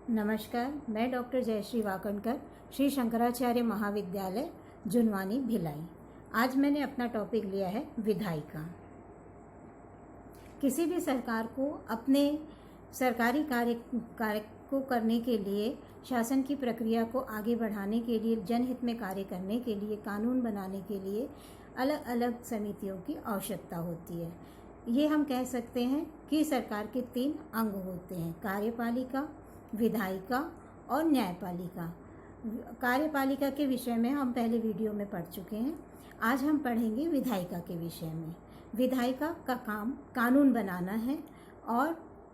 नमस्कार, मैं डॉक्टर जयश्री वाकणकर, श्री शंकराचार्य महाविद्यालय जुनवानी भिलाई। आज मैंने अपना टॉपिक लिया है विधायिका। किसी भी सरकार को अपने सरकारी कार्य को करने के लिए, शासन की प्रक्रिया को आगे बढ़ाने के लिए, जनहित में कार्य करने के लिए, कानून बनाने के लिए अलग अलग समितियों की आवश्यकता होती है। ये हम कह सकते हैं कि सरकार के 3 अंग होते हैं: कार्यपालिका, विधायिका और न्यायपालिका। कार्यपालिका के विषय में हम पहले वीडियो में पढ़ चुके हैं। आज हम पढ़ेंगे विधायिका के विषय में। विधायिका का काम कानून बनाना है और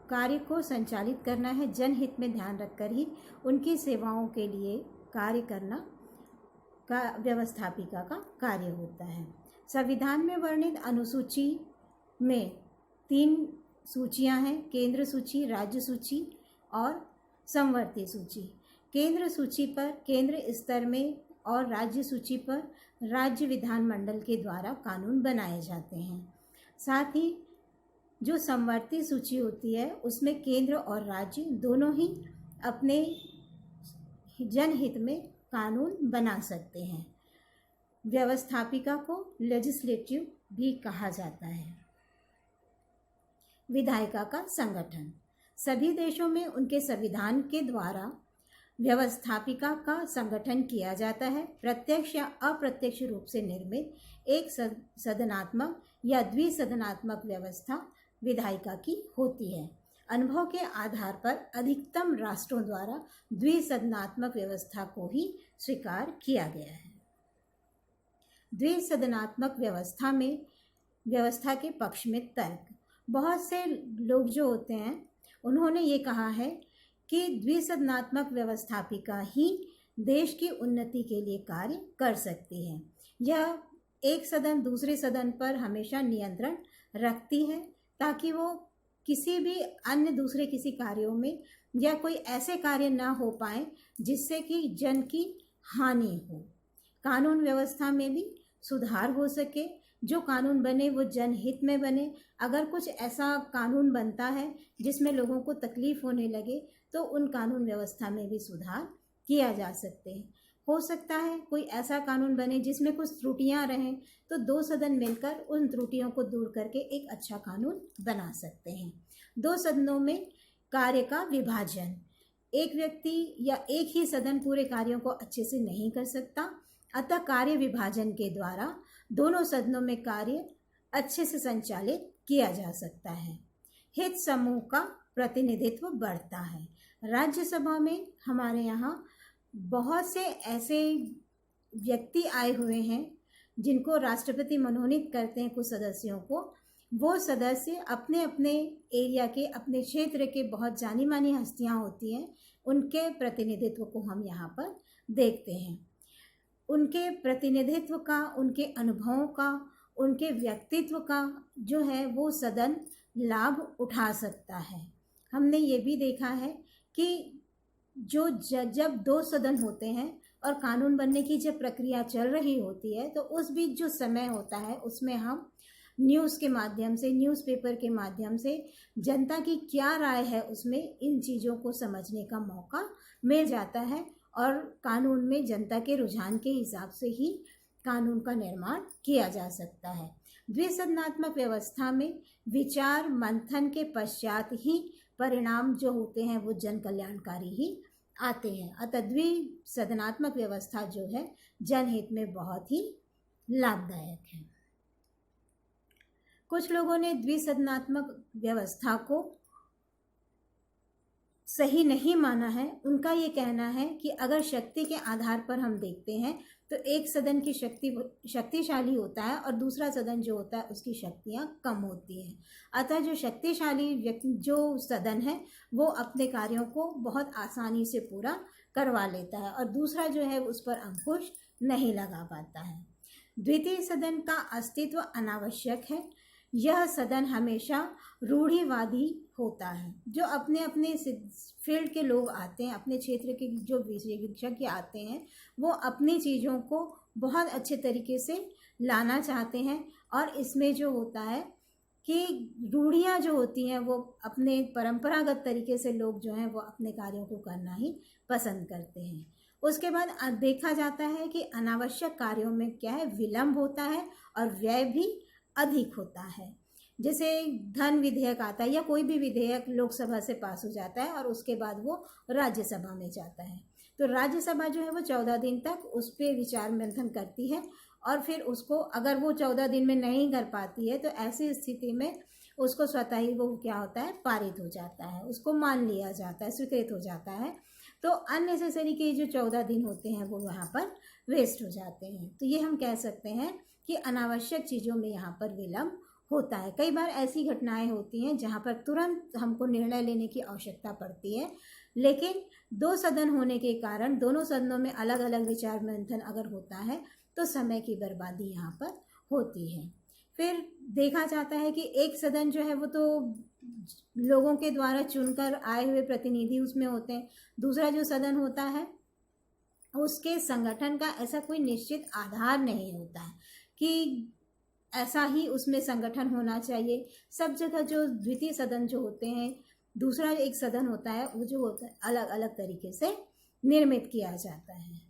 कार्य को संचालित करना है। जनहित में ध्यान रखकर ही उनकी सेवाओं के लिए कार्य करना का व्यवस्थापिका का कार्य होता है। संविधान में वर्णित अनुसूची में 3 सूचियां हैं: केंद्र सूची, राज्य सूची और समवर्ती सूची। केंद्र सूची पर केंद्र स्तर में और राज्य सूची पर राज्य विधानमंडल के द्वारा कानून बनाए जाते हैं। साथ ही जो समवर्ती सूची होती है उसमें केंद्र और राज्य दोनों ही अपने जनहित में कानून बना सकते हैं। व्यवस्थापिका को लेजिस्लेटिव भी कहा जाता है। विधायिका का संगठन सभी देशों में उनके संविधान के द्वारा व्यवस्थापिका का संगठन किया जाता है। प्रत्यक्ष या अप्रत्यक्ष रूप से निर्मित एक सदनात्मक या द्विसदनात्मक व्यवस्था विधायिका की होती है। अनुभव के आधार पर अधिकतम राष्ट्रों द्वारा द्विसदनात्मक व्यवस्था को ही स्वीकार किया गया है। द्विसदनात्मक व्यवस्था में व्यवस्था के पक्ष में तर्क। बहुत से लोग जो होते हैं उन्होंने ये कहा है कि द्विसदनात्मक व्यवस्थापिका ही देश की उन्नति के लिए कार्य कर सकती है। यह एक सदन दूसरे सदन पर हमेशा नियंत्रण रखती है ताकि वो किसी भी अन्य दूसरे किसी कार्यों में या कोई ऐसे कार्य ना हो पाए जिससे कि जन की हानि हो। कानून व्यवस्था में भी सुधार हो सके। जो कानून बने वो जनहित में बने। अगर कुछ ऐसा कानून बनता है जिसमें लोगों को तकलीफ होने लगे तो उन कानून व्यवस्था में भी सुधार किया जा सकते हैं। हो सकता है कोई ऐसा कानून बने जिसमें कुछ त्रुटियां रहें तो 2 सदन मिलकर उन त्रुटियों को दूर करके एक अच्छा कानून बना सकते हैं। 2 सदनों में कार्य का विभाजन। एक व्यक्ति या एक ही सदन पूरे कार्यों को अच्छे से नहीं कर सकता, अतः कार्य विभाजन के द्वारा दोनों सदनों में कार्य अच्छे से संचालित किया जा सकता है। हित समूह का प्रतिनिधित्व बढ़ता है। राज्यसभा में हमारे यहाँ बहुत से ऐसे व्यक्ति आए हुए हैं जिनको राष्ट्रपति मनोनीत करते हैं कुछ सदस्यों को। वो सदस्य अपने अपने एरिया के, अपने क्षेत्र के बहुत जानी मानी हस्तियाँ होती हैं, उनके प्रतिनिधित्व को हम यहाँ पर देखते हैं। उनके प्रतिनिधित्व का, उनके अनुभवों का, उनके व्यक्तित्व का जो है वो सदन लाभ उठा सकता है। हमने ये भी देखा है कि जब 2 सदन होते हैं और कानून बनने की जब प्रक्रिया चल रही होती है तो उस बीच जो समय होता है उसमें हम न्यूज़ के माध्यम से, न्यूज़पेपर के माध्यम से जनता की क्या राय है उसमें इन चीज़ों को समझने का मौका मिल जाता है और कानून में जनता के रुझान के हिसाब से ही कानून का निर्माण किया जा सकता है। द्विसदनात्मक व्यवस्था में विचार मंथन के पश्चात ही परिणाम जो होते हैं वो जन कल्याणकारी ही आते हैं। अतः द्विसदनात्मक व्यवस्था जो है जनहित में बहुत ही लाभदायक है। कुछ लोगों ने द्विसदनात्मक व्यवस्था को सही नहीं माना है। उनका ये कहना है कि अगर शक्ति के आधार पर हम देखते हैं तो एक सदन की शक्तिशाली होता है और दूसरा सदन जो होता है उसकी शक्तियाँ कम होती हैं। अतः जो शक्तिशाली व्यक्ति जो सदन है वो अपने कार्यों को बहुत आसानी से पूरा करवा लेता है और दूसरा जो है उस पर अंकुश नहीं लगा पाता है। द्वितीय सदन का अस्तित्व अनावश्यक है। यह सदन हमेशा रूढ़िवादी होता है। जो अपने अपने फील्ड के लोग आते हैं, अपने क्षेत्र के जो विशेषज्ञ आते हैं, वो अपनी चीज़ों को बहुत अच्छे तरीके से लाना चाहते हैं और इसमें जो होता है कि रूढ़ियाँ जो होती हैं वो अपने परंपरागत तरीके से लोग जो हैं वो अपने कार्यों को करना ही पसंद करते हैं। उसके बाद देखा जाता है कि अनावश्यक कार्यों में क्या है, विलंब होता है और व्यय भी अधिक होता है। जैसे धन विधेयक आता है या कोई भी विधेयक लोकसभा से पास हो जाता है और उसके बाद वो राज्यसभा में जाता है, तो राज्यसभा जो है वो 14 दिन तक उस पर विचार मंथन करती है और फिर उसको अगर वो 14 दिन में नहीं कर पाती है तो ऐसी स्थिति में उसको स्वतः ही वो क्या होता है, पारित हो जाता है, उसको मान लिया जाता है, स्वीकृत हो जाता है। तो अननेसेसरी के जो 14 दिन होते हैं वो यहाँ पर वेस्ट हो जाते हैं। तो ये हम कह सकते हैं कि अनावश्यक चीज़ों में यहाँ पर विलम्ब होता है। कई बार ऐसी घटनाएं होती हैं जहाँ पर तुरंत हमको निर्णय लेने की आवश्यकता पड़ती है, लेकिन 2 सदन होने के कारण दोनों सदनों में अलग अलग विचार मंथन अगर होता है तो समय की बर्बादी यहाँ पर होती है। फिर देखा जाता है कि एक सदन जो है वो तो लोगों के द्वारा चुनकर आए हुए प्रतिनिधि उसमें होते हैं, दूसरा जो सदन होता है उसके संगठन का ऐसा कोई निश्चित आधार नहीं होता है कि ऐसा ही उसमें संगठन होना चाहिए। सब जगह जो द्वितीय सदन जो होते हैं, दूसरा एक सदन होता है, वो जो होता है अलग अलग तरीके से निर्मित किया जाता है।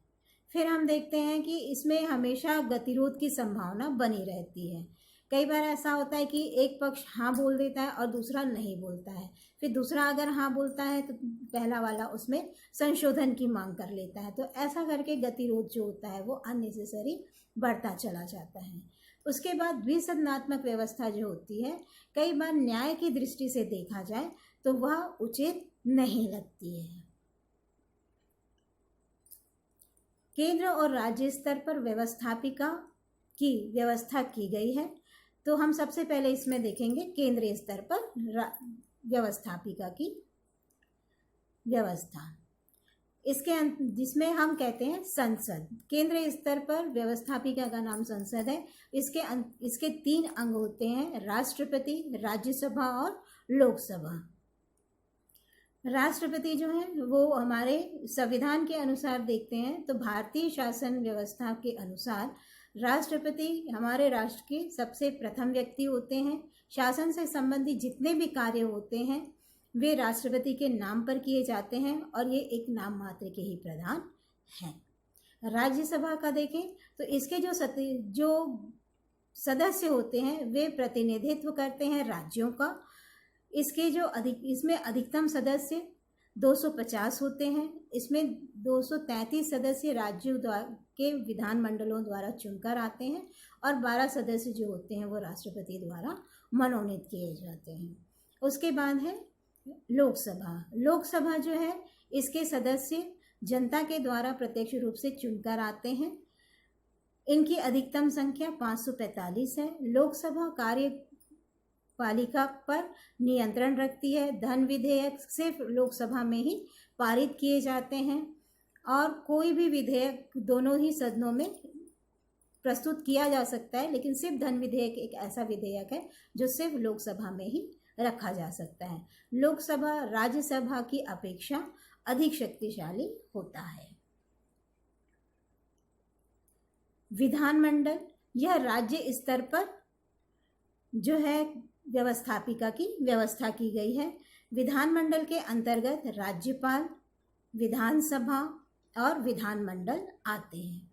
फिर हम देखते हैं कि इसमें हमेशा गतिरोध की संभावना बनी रहती है। कई बार ऐसा होता है कि एक पक्ष हाँ बोल देता है और दूसरा नहीं बोलता है, फिर दूसरा अगर हाँ बोलता है तो पहला वाला उसमें संशोधन की मांग कर लेता है, तो ऐसा करके गतिरोध जो होता है वो अननेसेसरी बढ़ता चला जाता है। उसके बाद द्विसदनात्मक व्यवस्था जो होती है, कई बार न्याय की दृष्टि से देखा जाए तो वह उचित नहीं लगती है। केंद्र और राज्य स्तर पर व्यवस्थापिका की व्यवस्था की गई है, तो हम सबसे पहले इसमें देखेंगे केंद्रीय स्तर पर व्यवस्थापिका की व्यवस्था, इसके जिसमें हम कहते हैं संसद। केंद्रीय स्तर पर व्यवस्थापिका का नाम संसद है। इसके 3 अंग होते हैं, राष्ट्रपति, राज्यसभा और लोकसभा। राष्ट्रपति जो है वो हमारे संविधान के अनुसार देखते हैं तो भारतीय शासन व्यवस्था के अनुसार राष्ट्रपति हमारे राष्ट्र के सबसे प्रथम व्यक्ति होते हैं। शासन से संबंधित जितने भी कार्य होते हैं वे राष्ट्रपति के नाम पर किए जाते हैं और ये एक नाम मात्र के ही प्रधान हैं। राज्यसभा का देखें तो इसके जो सदस्य होते हैं वे प्रतिनिधित्व करते हैं राज्यों का। इसके इसमें अधिकतम सदस्य 250 होते हैं। इसमें 233 सदस्य राज्यों के विधानमंडलों द्वारा चुनकर आते हैं और 12 सदस्य जो होते हैं वो राष्ट्रपति द्वारा मनोनीत किए जाते हैं। उसके बाद है लोकसभा। लोकसभा जो है इसके सदस्य जनता के द्वारा प्रत्यक्ष रूप से चुनकर आते हैं। इनकी अधिकतम संख्या 545 है। लोकसभा कार्यपालिका पर नियंत्रण रखती है। धन विधेयक सिर्फ लोकसभा में ही पारित किए जाते हैं और कोई भी विधेयक दोनों ही सदनों में प्रस्तुत किया जा सकता है, लेकिन सिर्फ धन विधेयक एक ऐसा विधेयक है जो सिर्फ लोकसभा में ही रखा जा सकता है। लोकसभा राज्यसभा की अपेक्षा अधिक शक्तिशाली होता है। विधानमंडल, यह राज्य स्तर पर जो है व्यवस्थापिका की व्यवस्था की गई है। विधानमंडल के अंतर्गत राज्यपाल, विधानसभा और विधानमंडल आते हैं।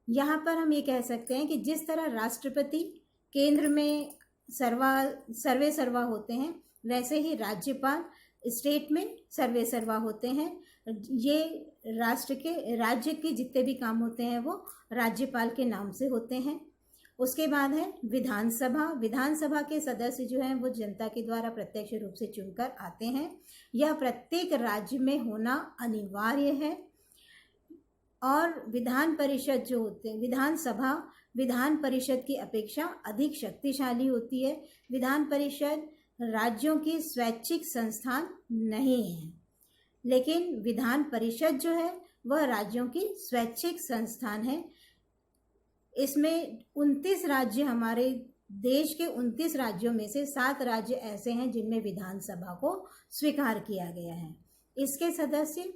यहाँ पर हम ये कह सकते हैं कि जिस तरह राष्ट्रपति केंद्र में सर्वे सर्वा होते हैं, वैसे ही राज्यपाल स्टेट में सर्वे सर्वा होते हैं। ये राज्य के जितने भी काम होते हैं वो राज्यपाल के नाम से होते हैं। उसके बाद है विधानसभा। विधानसभा के सदस्य जो हैं वो जनता के द्वारा प्रत्यक्ष रूप से चुनकर आते हैं। यह प्रत्येक राज्य में होना अनिवार्य है। और विधान परिषद जो होते हैं, विधानसभा विधान परिषद की अपेक्षा अधिक शक्तिशाली होती है। विधान परिषद राज्यों की स्वैच्छिक संस्थान नहीं है, लेकिन विधान परिषद जो है वह राज्यों की स्वैच्छिक संस्थान है। इसमें 29 राज्य, हमारे देश के 29 राज्यों में से 7 राज्य ऐसे हैं जिनमें विधानसभा को स्वीकार किया गया है। इसके सदस्य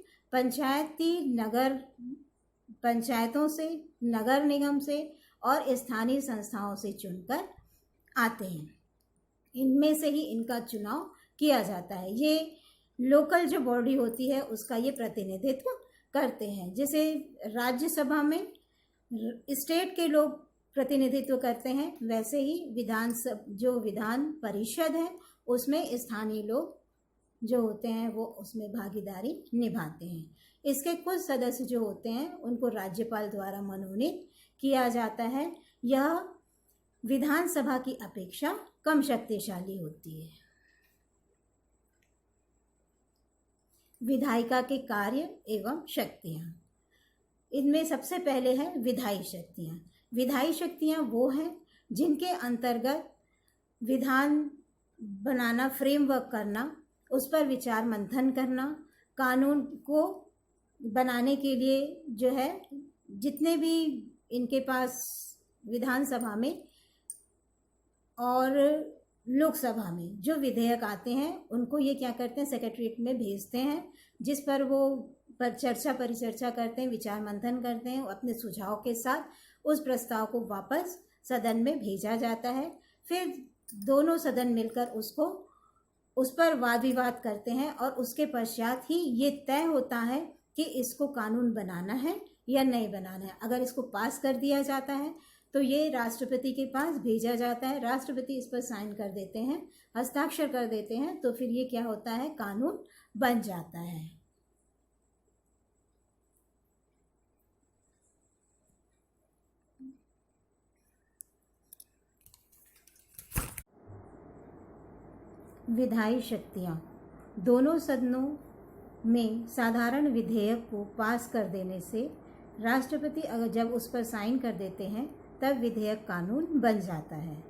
पंचायतों से, नगर निगम से और स्थानीय संस्थाओं से चुनकर आते हैं। इनमें से ही इनका चुनाव किया जाता है। ये लोकल जो बॉडी होती है उसका ये प्रतिनिधित्व करते हैं। जैसे राज्यसभा में स्टेट के लोग प्रतिनिधित्व करते हैं, वैसे ही जो विधान परिषद है उसमें स्थानीय लोग जो होते हैं वो उसमें भागीदारी निभाते हैं। इसके कुछ सदस्य जो होते हैं उनको राज्यपाल द्वारा मनोनीत किया जाता है। यह विधानसभा की अपेक्षा कम शक्तिशाली होती है। विधायिका के कार्य एवं शक्तियाँ, इनमें सबसे पहले है विधायी शक्तियाँ। विधायी शक्तियाँ वो हैं जिनके अंतर्गत विधान बनाना, फ्रेमवर्क करना, उस पर विचार मंथन करना, कानून को बनाने के लिए जो है जितने भी इनके पास विधानसभा में और लोकसभा में जो विधेयक आते हैं उनको ये क्या करते हैं, सेक्रेटरीट में भेजते हैं, जिस पर वो परिचर्चा करते हैं, विचार मंथन करते हैं। अपने सुझाव के साथ उस प्रस्ताव को वापस सदन में भेजा जाता है। फिर दोनों सदन मिलकर उस पर वाद विवाद करते हैं और उसके पश्चात ही ये तय होता है कि इसको कानून बनाना है या नहीं बनाना है। अगर इसको पास कर दिया जाता है तो ये राष्ट्रपति के पास भेजा जाता है। राष्ट्रपति इस पर साइन कर देते हैं, हस्ताक्षर कर देते हैं, तो फिर ये क्या होता है, कानून बन जाता है। विधायी शक्तियाँ, दोनों सदनों में साधारण विधेयक को पास कर देने से राष्ट्रपति अगर जब उस पर साइन कर देते हैं तब विधेयक कानून बन जाता है।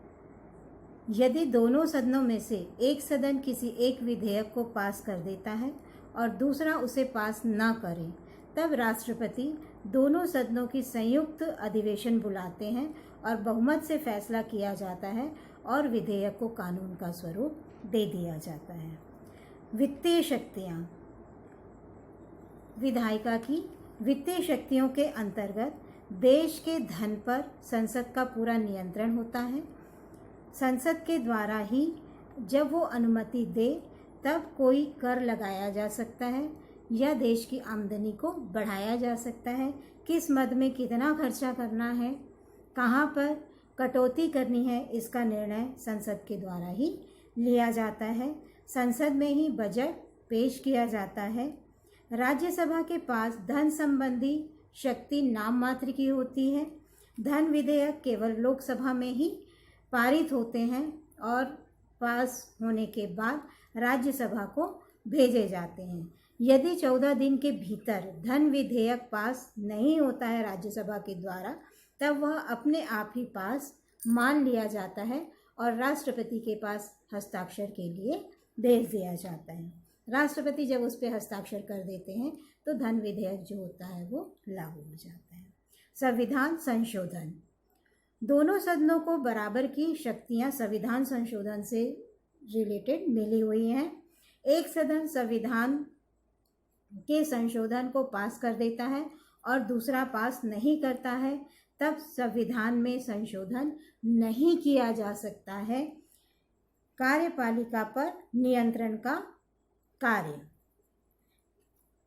यदि दोनों सदनों में से एक सदन किसी एक विधेयक को पास कर देता है और दूसरा उसे पास ना करे, तब राष्ट्रपति दोनों सदनों की संयुक्त अधिवेशन बुलाते हैं और बहुमत से फैसला किया जाता है और विधेयक को कानून का स्वरूप दे दिया जाता है। वित्तीय शक्तियाँ, विधायिका की वित्तीय शक्तियों के अंतर्गत देश के धन पर संसद का पूरा नियंत्रण होता है। संसद के द्वारा ही जब वो अनुमति दे तब कोई कर लगाया जा सकता है या देश की आमदनी को बढ़ाया जा सकता है। किस मद में कितना खर्चा करना है, कहाँ पर कटौती करनी है, इसका निर्णय संसद के द्वारा ही लिया जाता है। संसद में ही बजट पेश किया जाता है। राज्यसभा के पास धन संबंधी शक्ति नाम मात्र की होती है। धन विधेयक केवल लोकसभा में ही पारित होते हैं और पास होने के बाद राज्यसभा को भेजे जाते हैं। यदि 14 दिन के भीतर धन विधेयक पास नहीं होता है राज्यसभा के द्वारा, तब वह अपने आप ही पास मान लिया जाता है और राष्ट्रपति के पास हस्ताक्षर के लिए भेज दिया जाता है। राष्ट्रपति जब उस पर हस्ताक्षर कर देते हैं तो धन विधेयक जो होता है वो लागू हो जाता है। संविधान संशोधन, दोनों सदनों को बराबर की शक्तियां संविधान संशोधन से रिलेटेड मिली हुई हैं। एक सदन संविधान के संशोधन को पास कर देता है और दूसरा पास नहीं करता है, तब संविधान में संशोधन नहीं किया जा सकता है। कार्यपालिका पर नियंत्रण का कार्य,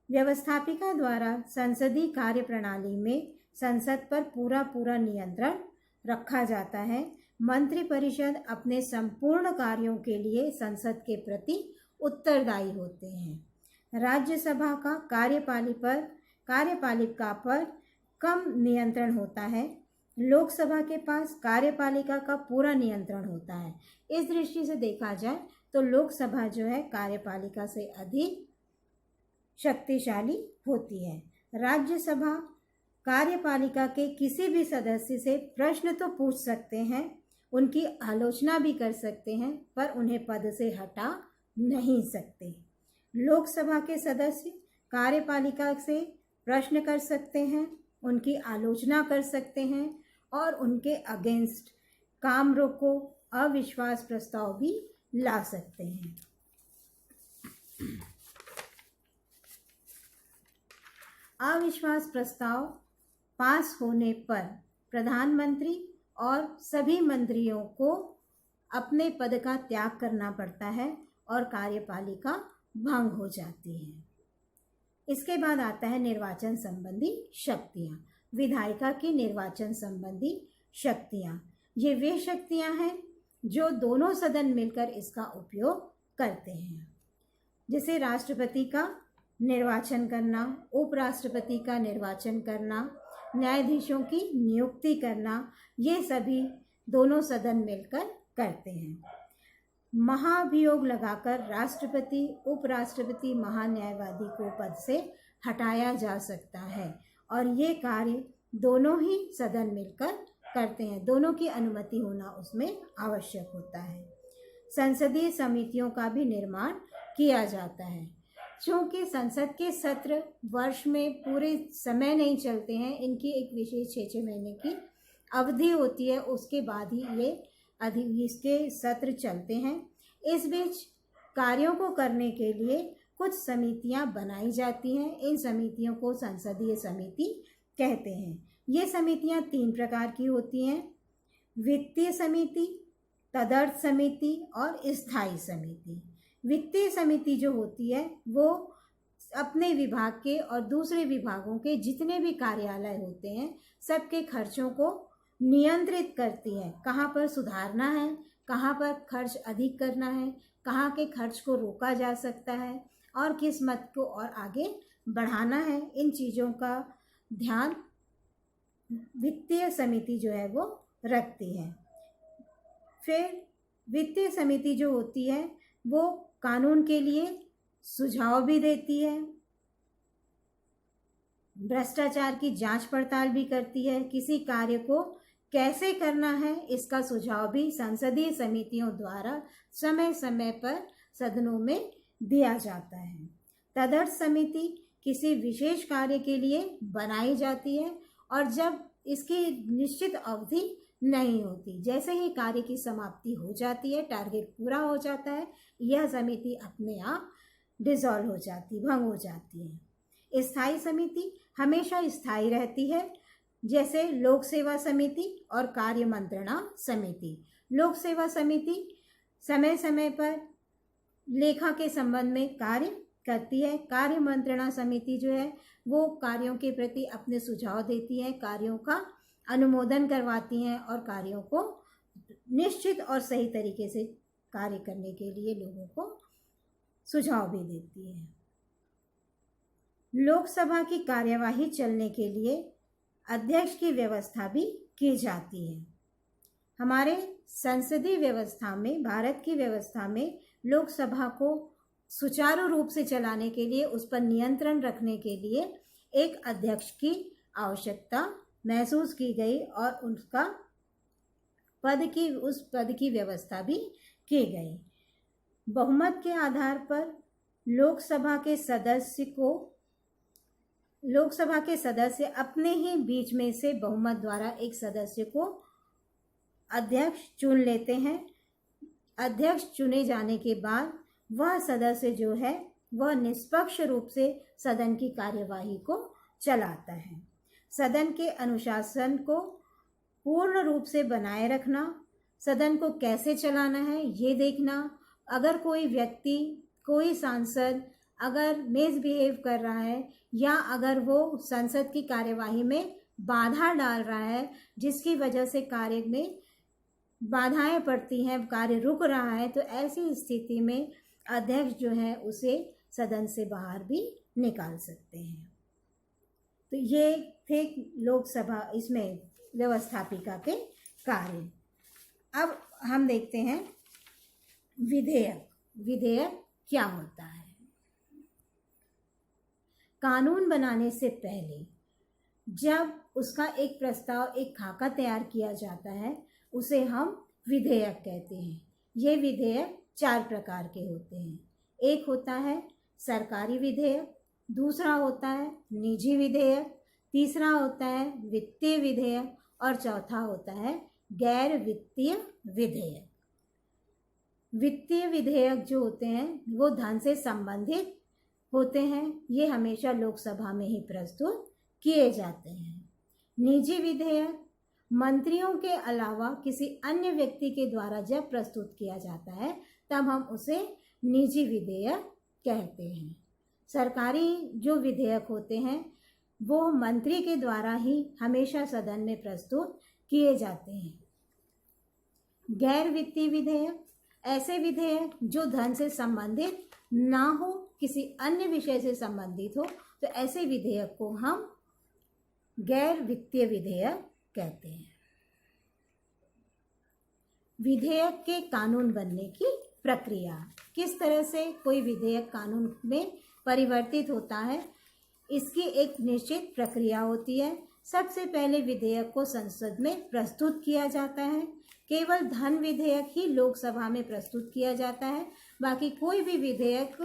व्यवस्थापिका द्वारा संसदीय कार्य प्रणाली में संसद पर पूरा नियंत्रण रखा जाता है। मंत्रिपरिषद अपने संपूर्ण कार्यों के लिए संसद के प्रति उत्तरदायी होते हैं। राज्यसभा का कार्यपालिका पर कम नियंत्रण होता है। लोकसभा के पास कार्यपालिका का पूरा नियंत्रण होता है। इस दृष्टि से देखा जाए तो लोकसभा जो है कार्यपालिका से अधिक शक्तिशाली होती है। राज्यसभा कार्यपालिका के किसी भी सदस्य से प्रश्न तो पूछ सकते हैं, उनकी आलोचना भी कर सकते हैं, पर उन्हें पद से हटा नहीं सकते। लोकसभा के सदस्य कार्यपालिका से प्रश्न कर सकते हैं, उनकी आलोचना कर सकते हैं और उनके अगेंस्ट काम रोको अविश्वास प्रस्ताव भी ला सकते हैं। अविश्वास प्रस्ताव पास होने पर प्रधानमंत्री और सभी मंत्रियों को अपने पद का त्याग करना पड़ता है और कार्यपालिका भंग हो जाती है। इसके बाद आता है निर्वाचन संबंधी शक्तियाँ। विधायिका की निर्वाचन संबंधी शक्तियाँ, ये वे शक्तियाँ हैं जो दोनों सदन मिलकर इसका उपयोग करते हैं। जैसे राष्ट्रपति का निर्वाचन करना, उपराष्ट्रपति का निर्वाचन करना, न्यायाधीशों की नियुक्ति करना, ये सभी दोनों सदन मिलकर करते हैं। महाभियोग लगाकर राष्ट्रपति, उपराष्ट्रपति, महान्यायवादी को पद से हटाया जा सकता है और ये कार्य दोनों ही सदन मिलकर करते हैं। दोनों की अनुमति होना उसमें आवश्यक होता है। संसदीय समितियों का भी निर्माण किया जाता है। क्योंकि संसद के सत्र वर्ष में पूरे समय नहीं चलते हैं, इनकी एक विशेष 6 महीने की अवधि होती है, उसके बाद ही ये इसके सत्र चलते हैं। इस बीच कार्यों को करने के लिए कुछ समितियां बनाई जाती हैं। इन समितियों को संसदीय समिति कहते हैं। ये समितियां 3 प्रकार की होती हैं: वित्तीय समिति, तदर्थ समिति और स्थायी समिति। वित्तीय समिति जो होती है वो अपने विभाग के और दूसरे विभागों के जितने भी कार्यालय होते हैं सबके खर्चों को नियंत्रित करती है। कहाँ पर सुधारना है, कहाँ पर खर्च अधिक करना है, कहाँ के खर्च को रोका जा सकता है और किस मत को और आगे बढ़ाना है, इन चीज़ों का ध्यान वित्तीय समिति जो है वो रखती है। फिर वित्तीय समिति जो होती है वो कानून के लिए सुझाव भी देती है, भ्रष्टाचार की जांच पड़ताल भी करती है, किसी कार्य को कैसे करना है इसका सुझाव भी संसदीय समितियों द्वारा समय समय पर सदनों में दिया जाता है। तदर्थ समिति किसी विशेष कार्य के लिए बनाई जाती है और जब इसकी निश्चित अवधि नहीं होती, जैसे ही कार्य की समाप्ति हो जाती है, टारगेट पूरा हो जाता है, यह समिति अपने आप डिसॉल्व हो जाती, भंग हो जाती है। स्थायी समिति हमेशा स्थायी रहती है, जैसे लोक सेवा समिति और कार्य मंत्रणा समिति। लोक सेवा समिति समय समय पर लेखा के संबंध में कार्य करती है। कार्य मंत्रणा समिति जो है वो कार्यों के प्रति अपने सुझाव देती है, कार्यों का अनुमोदन करवाती हैं और कार्यों को निश्चित और सही तरीके से कार्य करने के लिए लोगों को सुझाव भी देती है। लोकसभा की कार्यवाही चलने के लिए अध्यक्ष की व्यवस्था भी की जाती है। हमारे संसदीय व्यवस्था में, भारत की व्यवस्था में लोकसभा को सुचारू रूप से चलाने के लिए, उस पर नियंत्रण रखने के लिए एक अध्यक्ष की आवश्यकता महसूस की गई और उसका उस पद की व्यवस्था भी की गई। बहुमत के आधार पर लोकसभा के सदस्य अपने ही बीच में से बहुमत द्वारा एक सदस्य को अध्यक्ष चुन लेते हैं। अध्यक्ष चुने जाने के बाद वह सदस्य जो है वह निष्पक्ष रूप से सदन की कार्यवाही को चलाता है। सदन के अनुशासन को पूर्ण रूप से बनाए रखना, सदन को कैसे चलाना है ये देखना, अगर कोई व्यक्ति, कोई सांसद अगर मिसबिहेव कर रहा है या अगर वो संसद की कार्यवाही में बाधा डाल रहा है जिसकी वजह से कार्य में बाधाएं पड़ती हैं, कार्य रुक रहा है, तो ऐसी स्थिति में अध्यक्ष जो है उसे सदन से बाहर भी निकाल सकते हैं। तो ये थे लोकसभा इसमें व्यवस्थापिका के कार्य। अब हम देखते हैं विधेयक। विधेयक क्या होता है? कानून बनाने से पहले जब उसका एक प्रस्ताव, एक खाका तैयार किया जाता है उसे हम विधेयक कहते हैं। ये विधेयक 4 प्रकार के होते हैं। एक होता है सरकारी विधेयक, दूसरा होता है निजी विधेयक, तीसरा होता है वित्तीय विधेयक और चौथा होता है गैर वित्तीय विधेयक। वित्तीय विधेयक जो होते हैं वो धन से संबंधित होते हैं, ये हमेशा लोकसभा में ही प्रस्तुत किए जाते हैं। निजी विधेयक मंत्रियों के अलावा किसी अन्य व्यक्ति के द्वारा जब प्रस्तुत किया जाता है तब हम उसे निजी विधेयक कहते हैं। सरकारी जो विधेयक होते हैं वो मंत्री के द्वारा ही हमेशा सदन में प्रस्तुत किए जाते हैं। गैर वित्तीय विधेयक ऐसे विधेयक जो धन से संबंधित ना हो, किसी अन्य विषय से संबंधित हो, तो ऐसे विधेयक को हम गैर वित्तीय विधेयक कहते हैं। विधेयक के कानून बनने की प्रक्रिया, किस तरह से कोई विधेयक कानून में परिवर्तित होता है, इसकी एक निश्चित प्रक्रिया होती है। सबसे पहले विधेयक को संसद में प्रस्तुत किया जाता है। केवल धन विधेयक ही लोकसभा में प्रस्तुत किया जाता है, बाकी कोई भी विधेयक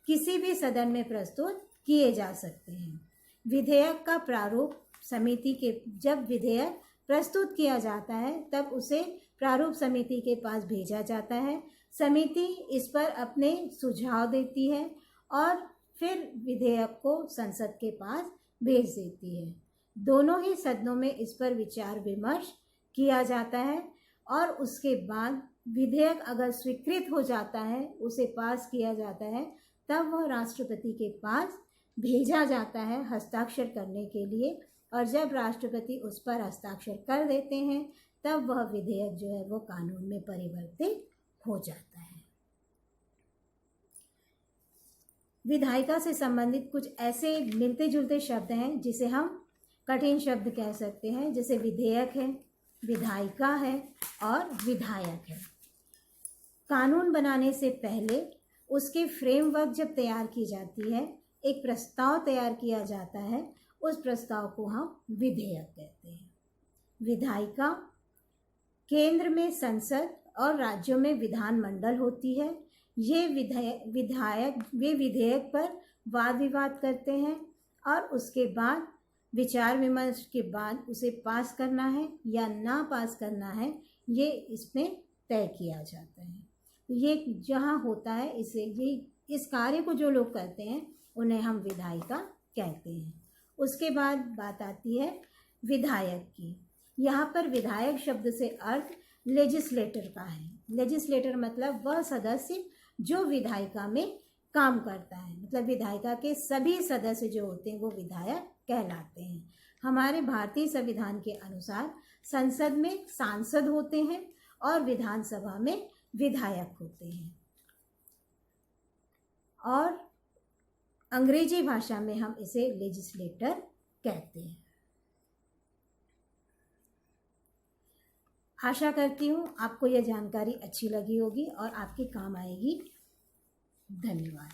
किसी भी सदन में प्रस्तुत किए जा सकते हैं। विधेयक का प्रारूप समिति के, जब विधेयक प्रस्तुत किया जाता है तब उसे प्रारूप समिति के पास भेजा जाता है। समिति इस पर अपने सुझाव देती है और फिर विधेयक को संसद के पास भेज देती है। दोनों ही सदनों में इस पर विचार विमर्श किया जाता है और उसके बाद विधेयक अगर स्वीकृत हो जाता है, उसे पास किया जाता है, तब वह राष्ट्रपति के पास भेजा जाता है हस्ताक्षर करने के लिए। और जब राष्ट्रपति उस पर हस्ताक्षर कर देते हैं तब वह विधेयक जो है वो कानून में परिवर्तित हो जाता है। विधायिका से संबंधित कुछ ऐसे मिलते जुलते शब्द हैं जिसे हम कठिन शब्द कह सकते हैं, जैसे विधेयक है, विधायिका है और विधायक है। कानून बनाने से पहले उसके फ्रेमवर्क जब तैयार की जाती है, एक प्रस्ताव तैयार किया जाता है, उस प्रस्ताव को हम विधेयक कहते हैं। विधायिका, केंद्र में संसद और राज्यों में विधानमंडल होती है। ये विधेयक पर वाद विवाद करते हैं और उसके बाद विचार विमर्श के बाद उसे पास करना है या ना पास करना है, ये इसमें तय किया जाता है। ये जहाँ होता है, इस कार्य को जो लोग करते हैं उन्हें हम विधायिका कहते हैं। उसके बाद बात आती है विधायक की। यहाँ पर विधायक शब्द से अर्थ लेजिस्लेटर का है। लेजिस्लेटर मतलब वह सदस्य जो विधायिका में काम करता है, मतलब विधायिका के सभी सदस्य जो होते हैं वो विधायक कहलाते हैं। हमारे भारतीय संविधान के अनुसार संसद में सांसद होते हैं और विधानसभा में विधायक होते हैं, और अंग्रेजी भाषा में हम इसे लेजिस्लेटर कहते हैं। आशा करती हूँ आपको यह जानकारी अच्छी लगी होगी और आपके काम आएगी। धन्यवाद।